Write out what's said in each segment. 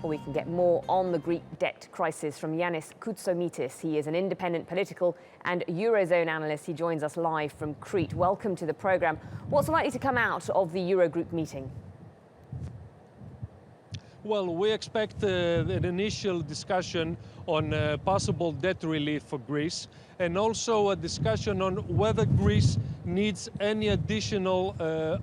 We can get more on the Greek debt crisis from Yannis Koutsomitis. He is an independent political and Eurozone analyst. He joins us live from Crete. Welcome to the programme. What's likely to come out of the Eurogroup meeting? Well, we expect an initial discussion on possible debt relief for Greece, and also a discussion on whether Greece needs any additional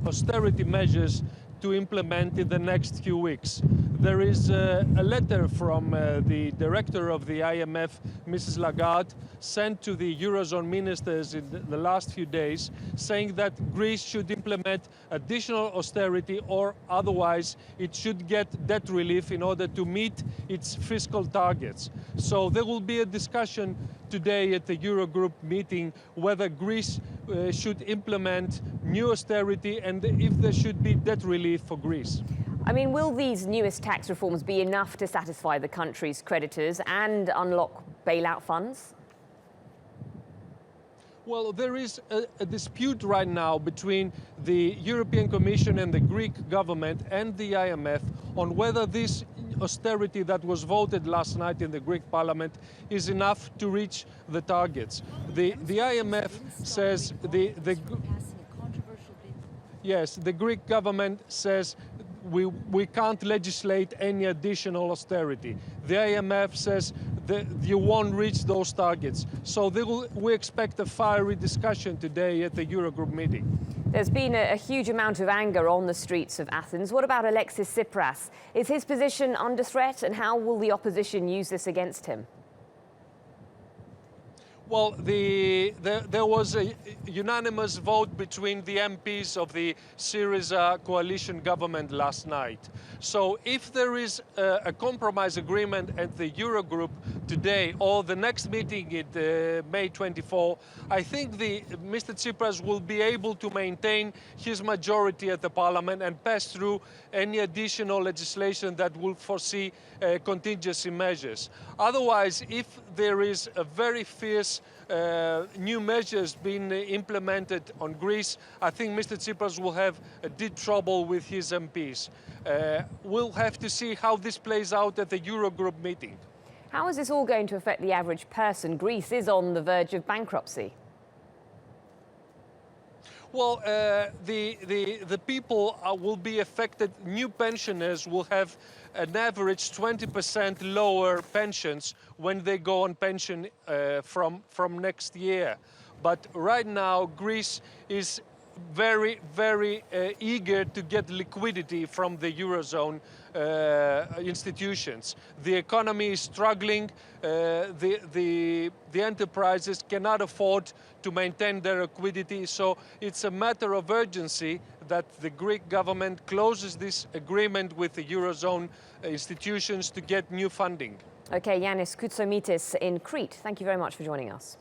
austerity measures to implement in the next few weeks. There is a letter from the director of the IMF, Mrs. Lagarde, sent to the Eurozone ministers in the last few days, saying that Greece should implement additional austerity or otherwise it should get debt relief in order to meet its fiscal targets. So there will be a discussion today at the Eurogroup meeting whether Greece should implement new austerity and if there should be debt relief for Greece. I mean, will these newest tax reforms be enough to satisfy the country's creditors and unlock bailout funds? Well, there is a dispute right now between the European Commission and the Greek government and the IMF on whether this austerity that was voted last night in the Greek parliament is enough to reach the targets. The IMF says the Greek government says we can't legislate any additional austerity. The IMF says that you won't reach those targets. So we expect a fiery discussion today at the Eurogroup meeting. There's been a huge amount of anger on the streets of Athens. What about Alexis Tsipras? Is his position under threat, and how will the opposition use this against him? Well, there was a unanimous vote between the MPs of the Syriza coalition government last night. So if there is a compromise agreement at the Eurogroup today or the next meeting in May 24, I think Mr. Tsipras will be able to maintain his majority at the parliament and pass through any additional legislation that will foresee contingency measures. Otherwise, if there is a very fierce new measures being implemented on Greece, I think Mr. Tsipras will have deep trouble with his MPs. We'll have to see how this plays out at the Eurogroup meeting. How is this all going to affect the average person? Greece is on the verge of bankruptcy. Well, the people will be affected. New pensioners will have an average 20% lower pensions when they go on pension from next year. But right now, Greece is very, very eager to get liquidity from the Eurozone institutions. The economy is struggling. The enterprises cannot afford to maintain their liquidity. So it's a matter of urgency that the Greek government closes this agreement with the Eurozone institutions to get new funding. Okay, Yannis Koutsomitis in Crete. Thank you very much for joining us.